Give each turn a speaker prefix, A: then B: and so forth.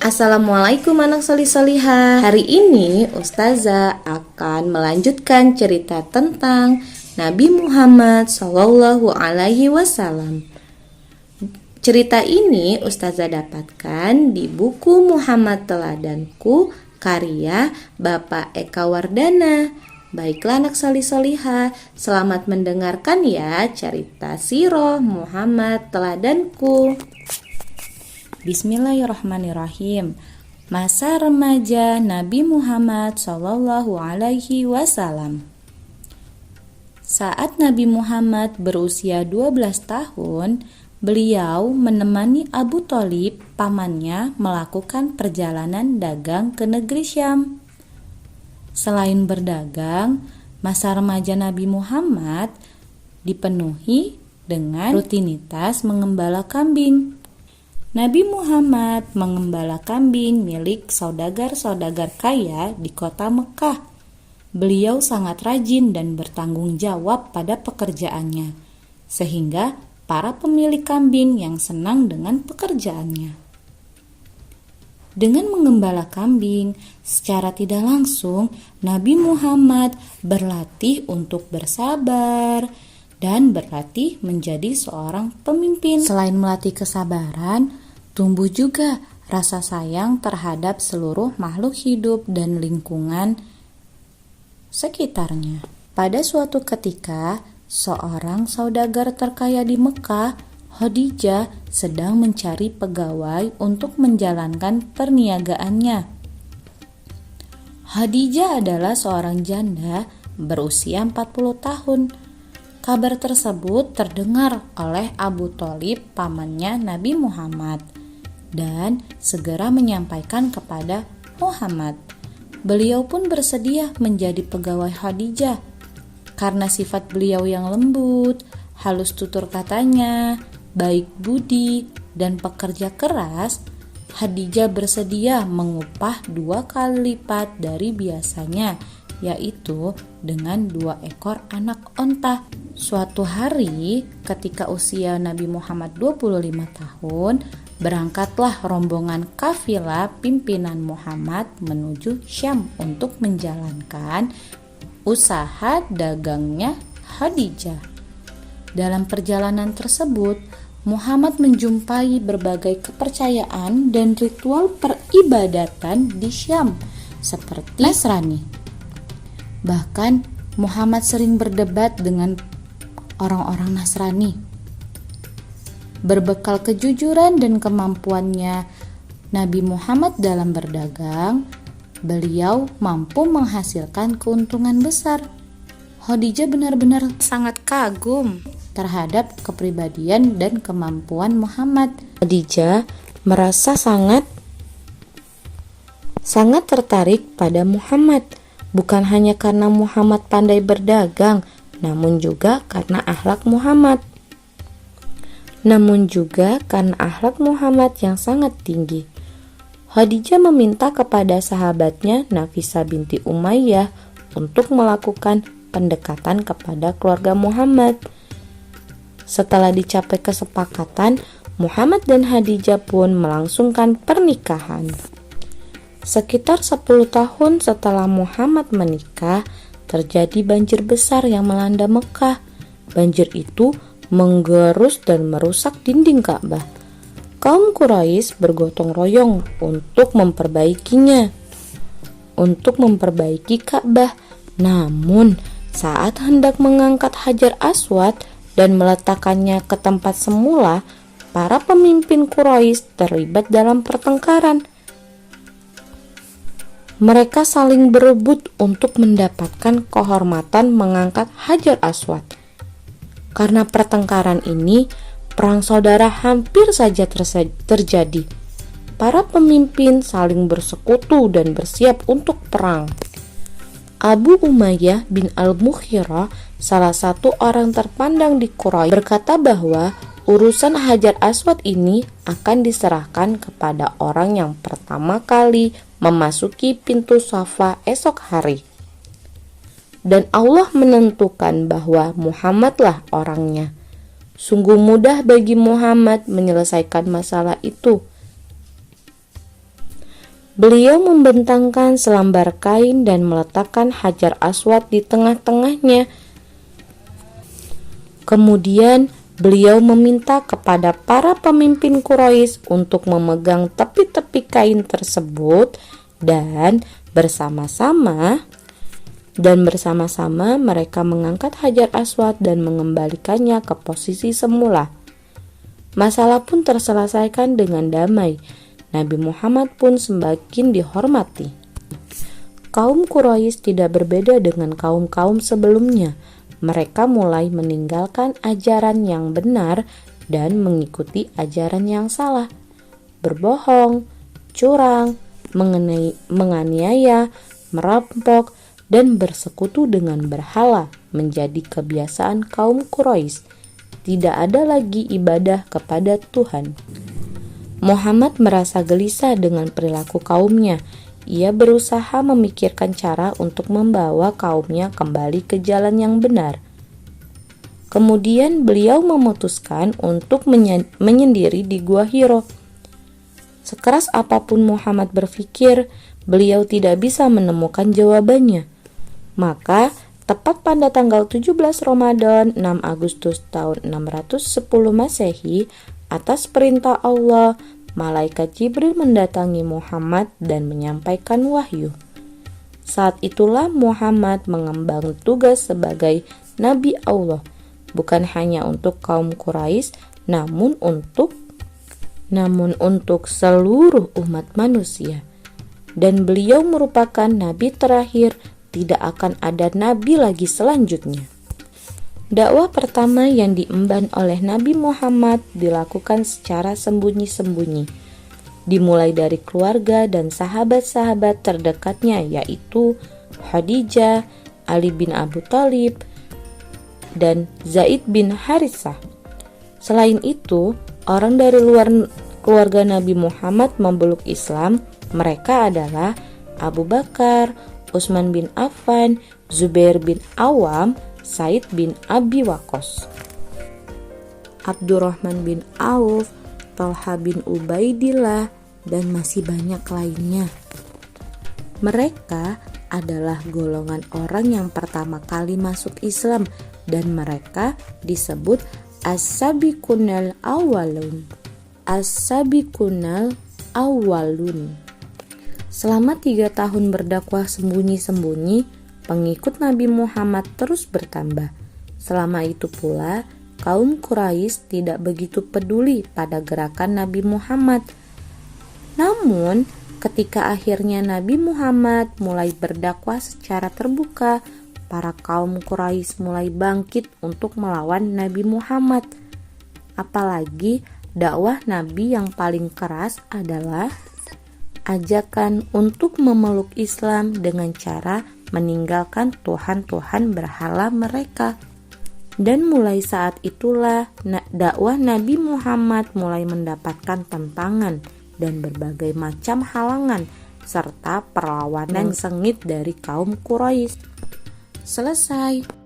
A: Assalamualaikum anak solih-solihah. Hari ini Ustazah akan melanjutkan cerita tentang Nabi Muhammad Sallallahu Alaihi Wasallam. Cerita ini Ustazah dapatkan di buku Muhammad Teladanku karya Bapak Eka Wardana. Baiklah anak solih-solihah, selamat mendengarkan ya cerita Sirah Muhammad Teladanku. Bismillahirrahmanirrahim. Masa remaja Nabi Muhammad Sallallahu Alaihi Wasallam. Saat Nabi Muhammad berusia 12 tahun, beliau menemani Abu Thalib, pamannya, melakukan perjalanan dagang ke negeri Syam. Selain berdagang, masa remaja Nabi Muhammad dipenuhi dengan rutinitas mengembala kambing. Nabi Muhammad mengembala kambing milik saudagar-saudagar kaya di kota Mekah. Beliau sangat rajin dan bertanggung jawab pada pekerjaannya, sehingga para pemilik kambing yang senang dengan pekerjaannya. Dengan mengembala kambing, secara tidak langsung Nabi Muhammad berlatih untuk bersabar dan berlatih menjadi seorang pemimpin. Selain melatih kesabaran, tumbuh juga rasa sayang terhadap seluruh makhluk hidup dan lingkungan sekitarnya. Pada suatu ketika, seorang saudagar terkaya di Mekah, Khadijah, sedang mencari pegawai untuk menjalankan perniagaannya. Khadijah adalah seorang janda berusia 40 tahun. Kabar tersebut terdengar oleh Abu Thalib, pamannya Nabi Muhammad, dan segera menyampaikan kepada Muhammad. Beliau pun bersedia menjadi pegawai Khadijah. Karena sifat beliau yang lembut, halus tutur katanya, baik budi, dan pekerja keras, Khadijah bersedia mengupah 2 kali lipat dari biasanya, yaitu dengan 2 ekor anak onta. Suatu hari ketika usia Nabi Muhammad 25 tahun, berangkatlah rombongan kafilah pimpinan Muhammad menuju Syam untuk menjalankan usaha dagangnya Khadijah. Dalam perjalanan tersebut, Muhammad menjumpai berbagai kepercayaan dan ritual peribadatan di Syam, seperti Nasrani. Bahkan Muhammad sering berdebat dengan orang-orang Nasrani. Berbekal kejujuran dan kemampuannya Nabi Muhammad dalam berdagang, beliau mampu menghasilkan keuntungan besar. Khadijah benar-benar sangat kagum terhadap kepribadian dan kemampuan Muhammad. Khadijah merasa sangat tertarik pada Muhammad, bukan hanya karena Muhammad pandai berdagang, namun juga karena akhlak Muhammad yang sangat tinggi. Khadijah meminta kepada sahabatnya Nafisah binti Umayyah untuk melakukan pendekatan kepada keluarga Muhammad. Setelah dicapai kesepakatan, Muhammad dan Khadijah pun melangsungkan pernikahan. Sekitar 10 tahun setelah Muhammad menikah, terjadi banjir besar yang melanda Mekah. Banjir itu menggerus dan merusak dinding Ka'bah. Kaum Quraisy bergotong royong untuk memperbaiki Ka'bah. Namun, saat hendak mengangkat Hajar Aswad dan meletakkannya ke tempat semula, para pemimpin Quraisy terlibat dalam pertengkaran. Mereka saling berebut untuk mendapatkan kehormatan mengangkat Hajar Aswad. Karena pertengkaran ini, perang saudara hampir saja terjadi. Para pemimpin saling bersekutu dan bersiap untuk perang. Abu Umayyah bin Al-Mughirah, salah satu orang terpandang di Quraisy, berkata bahwa urusan Hajar Aswad ini akan diserahkan kepada orang yang pertama kali memasuki pintu Safa esok hari. Dan Allah menentukan bahwa Muhammadlah orangnya. Sungguh mudah bagi Muhammad menyelesaikan masalah itu. Beliau membentangkan selembar kain dan meletakkan Hajar Aswad di tengah-tengahnya. Kemudian beliau meminta kepada para pemimpin Quraisy untuk memegang tepi-tepi kain tersebut dan bersama-sama mereka mengangkat Hajar Aswad dan mengembalikannya ke posisi semula. Masalah pun terselesaikan dengan damai. Nabi Muhammad pun semakin dihormati. Kaum Quraisy tidak berbeda dengan kaum-kaum sebelumnya. Mereka mulai meninggalkan ajaran yang benar dan mengikuti ajaran yang salah. Berbohong, curang, menganiaya, merampok, dan bersekutu dengan berhala menjadi kebiasaan kaum Quraisy. Tidak ada lagi ibadah kepada Tuhan. Muhammad merasa gelisah dengan perilaku kaumnya. Ia berusaha memikirkan cara untuk membawa kaumnya kembali ke jalan yang benar. Kemudian beliau memutuskan untuk menyendiri di Gua Hiro. Sekeras apapun Muhammad berpikir, beliau tidak bisa menemukan jawabannya. Maka tepat pada tanggal 17 Ramadan 6 Agustus tahun 610 Masehi, atas perintah Allah, malaikat Jibril mendatangi Muhammad dan menyampaikan wahyu. Saat itulah Muhammad mengemban tugas sebagai Nabi Allah, bukan hanya untuk kaum Quraisy, namun untuk seluruh umat manusia. Dan beliau merupakan nabi terakhir, tidak akan ada nabi lagi selanjutnya. Dakwah pertama yang diemban oleh Nabi Muhammad dilakukan secara sembunyi-sembunyi, dimulai dari keluarga dan sahabat-sahabat terdekatnya, yaitu Khadijah, Ali bin Abi Thalib, dan Zaid bin Haritsah. Selain itu, orang dari luar keluarga Nabi Muhammad memeluk Islam. Mereka adalah Abu Bakar, Utsman bin Affan, Zubair bin Awam, Said bin Abi Waqqas, Abdurrahman bin Auf, Talha bin Ubaidillah, dan masih banyak lainnya. Mereka adalah golongan orang yang pertama kali masuk Islam dan mereka disebut as-sabiqunal awwalun. As-sabiqunal awwalun. Selama 3 tahun berdakwah sembunyi-sembunyi, pengikut Nabi Muhammad terus bertambah. Selama itu pula, kaum Quraisy tidak begitu peduli pada gerakan Nabi Muhammad. Namun, ketika akhirnya Nabi Muhammad mulai berdakwah secara terbuka, para kaum Quraisy mulai bangkit untuk melawan Nabi Muhammad. Apalagi dakwah Nabi yang paling keras adalah ajakan untuk memeluk Islam dengan cara meninggalkan tuhan-tuhan berhala mereka. Dan mulai saat itulah dakwah Nabi Muhammad mulai mendapatkan tantangan dan berbagai macam halangan serta perlawanan sengit dari kaum Quraisy. Selesai.